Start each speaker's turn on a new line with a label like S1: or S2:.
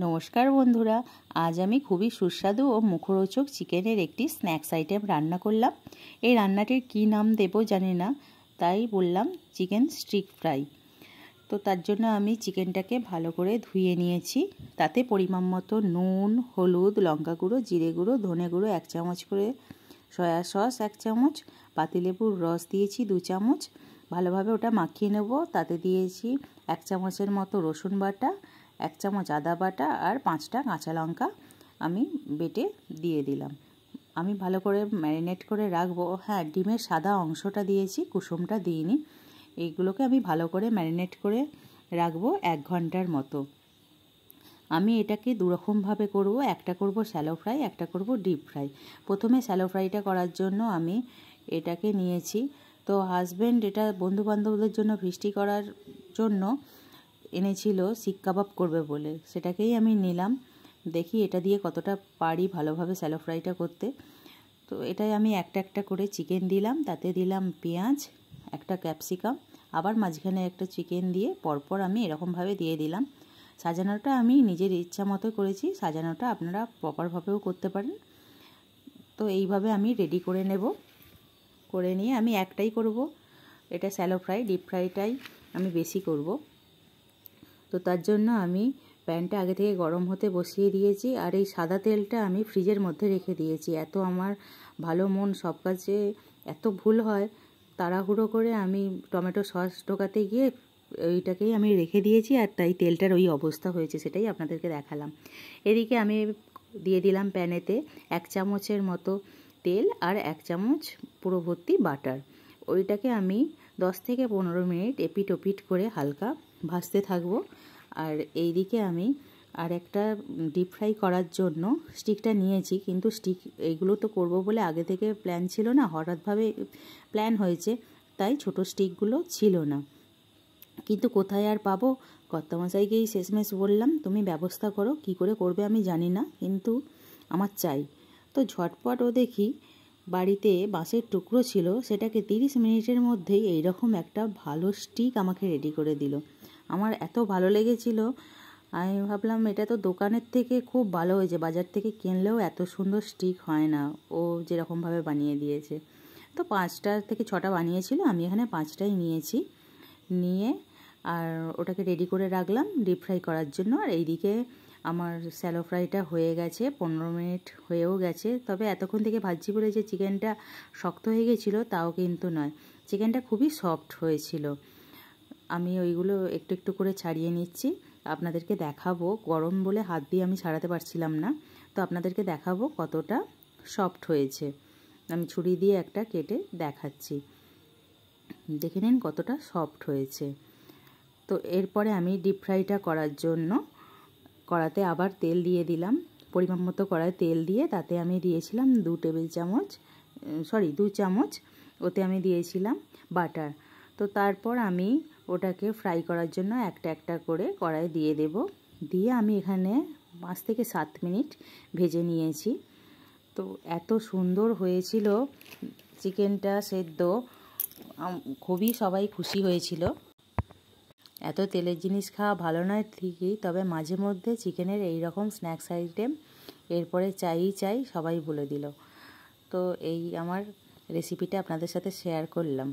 S1: নমস্কার বন্ধুরা, আজ আমি খুবই সুস্বাদু ও মুখরোচক চিকেনের একটি স্ন্যাক্স আইটেম রান্না করলাম। এই রান্নাটির কী নাম দেব জানি না, তাই বললাম চিকেন স্টিক ফ্রাই। তো তার জন্য আমি চিকেনটাকে ভালো করে ধুয়ে নিয়েছি। তাতে পরিমাণ মতো নুন, হলুদ, লঙ্কা গুঁড়ো, জিরে গুঁড়ো, ধনে গুঁড়ো 1 চামচ করে, সয়া সস 1 চামচ, পাতিলেবুর রস দিয়েছি 2 চামচ। ভালোভাবে ওটা মাখিয়ে নেব। তাতে দিয়েছি 1 চামচের মতো রসুন বাটা, 1 চামচ আদা বাটা আর 5টা কাঁচা লঙ্কা আমি বেটে দিয়ে দিলাম। আমি ভালো করে ম্যারিনেট করে রাখবো। হ্যাঁ, ডিমের সাদা অংশটা দিয়েছি, কুসুমটা দিইনি। এইগুলোকে আমি ভালো করে ম্যারিনেট করে রাখবো 1 ঘন্টার মতো। আমি এটাকে দুরকমভাবে করব, একটা করব শ্যালো ফ্রাই, একটা করব ডিপ ফ্রাই। প্রথমে শ্যালো ফ্রাইটা করার জন্য আমি এটাকে নিয়েছি। তো হাজব্যান্ড এটা বন্ধুবান্ধবদের জন্য ফিস্টি করার জন্য এনেছিল, শিক কাবাব করবে বলে, সেটাকেই আমি নিলাম। দেখি এটা দিয়ে কতটা পারি ভালোভাবে শ্যালো ফ্রাইটা করতে। তো এটাই আমি একটা একটা করে চিকেন দিলাম, তাতে দিলাম পেঁয়াজ, একটা ক্যাপসিকাম, আবার মাঝখানে একটা চিকেন দিয়ে পরপর আমি এরকমভাবে দিয়ে দিলাম। সাজানোটা আমি নিজের ইচ্ছা মতো করেছি, সাজানোটা আপনারা প্রপারভাবেও করতে পারেন। তো এইভাবে আমি রেডি করে নেব। করে নিয়ে আমি একটাই করব, এটা শ্যালো ফ্রাই। ডিপ ফ্রাইটাই আমি বেশি করব। তো তার জন্য আমি প্যানটা আগে থেকে গরম হতে বসিয়ে দিয়েছি। আর এই সাদা তেলটা আমি ফ্রিজের মধ্যে রেখে দিয়েছি। এত আমার ভালো মন, সব কাজে এত ভুল হয়, তাড়াহুড়ো করে আমি টমেটো সস ঢোকাতে গিয়ে এইটাকেই আমি রেখে দিয়েছি, আর তাই তেলটার ওই অবস্থা হয়েছে, সেটাই আপনাদেরকে দেখালাম। এদিকে আমি দিয়ে দিলাম প্যানেতে 1 চামচের মতো তেল আর 1 চামচ পুরো ভর্তি বাটার। ওইটাকে আমি 10 থেকে 15 মিনিট এপিট ওপিট করে হালকা ভাজতে থাকবো। আর এই দিকে আমি আর একটা ডিপ ফ্রাই করার জন্য স্টিকটা নিয়েছি, কিন্তু স্টিক এইগুলো তো করব বলে আগে থেকে প্ল্যান ছিল না, হঠাৎভাবে প্ল্যান হয়েছে, তাই ছোট স্টিকগুলো ছিল না। কিন্তু কোথায় আর পাবো, কর্তামশাইকেই শেষমেশ বললাম, তুমি ব্যবস্থা করো, কি করে করবে আমি জানি না, কিন্তু আমার চাই। তো ঝটপট ও দেখি বাড়িতে বাঁশের টুকরো ছিল, সেটাকে 30 মিনিটের মধ্যেই এইরকম একটা ভালো স্টিক আমাকে রেডি করে দিল। আমার এত ভালো লেগেছিল, আমি ভাবলাম এটা তো দোকানের থেকে খুব ভালো হয়েছে, বাজার থেকে কিনলেও এত সুন্দর স্টিক হয় না, ও যেরকমভাবে বানিয়ে দিয়েছে। তো 5টা থেকে 6টা বানিয়েছিল, আমি এখানে 5টাই নিয়েছি। নিয়ে আর ওটাকে রেডি করে রাখলাম ডিপ ফ্রাই করার জন্য। আর এইদিকে আমার শ্যালো ফ্রাইটা হয়ে গেছে, 15 মিনিট হয়েও গেছে। তবে এতক্ষণ থেকে ভাজছি বলে যে চিকেনটা শক্ত হয়ে গেছিলো তাও কিন্তু নয়, চিকেনটা খুবই সফট হয়েছিল। আমি ওইগুলো একটু একটু করে ছাড়িয়ে নিচ্ছি, আপনাদেরকে দেখাবো। গরম বলে হাত দিয়ে আমি ছাড়াতে পারছিলাম না, তো আপনাদেরকে দেখাবো কতটা সফট হয়েছে। আমি ছুরি দিয়ে একটা কেটে দেখাচ্ছি, দেখে নিন কতটা সফট হয়েছে। তো এরপরে আমি ডিপ ফ্রাইটা করার জন্য কড়াতে আবার তেল দিয়ে দিলাম। পরিমাণ মতো কড়ায় তেল দিয়ে তাতে আমি দিয়েছিলাম 2 চামচ, ওতে আমি দিয়েছিলাম বাটার। তো তারপর আমি ওটাকে ফ্রাই করার জন্য একটা একটা করে কড়াই দিয়ে দেব। দিয়ে আমি এখানে 5 থেকে 7 মিনিট ভেজে নিয়েছি। তো এত সুন্দর হয়েছিল চিকেনটা সেদ্ধ, খুবই সবাই খুশি হয়েছিল। এত তেলের জিনিস খাওয়া ভালো নয় ঠিকই, তবে মাঝে মধ্যে চিকেনের এই রকম স্ন্যাক্স আইটেম এরপরে চাই সবাই বলে দিল। তো এই আমার রেসিপিটা আপনাদের সাথে শেয়ার করলাম।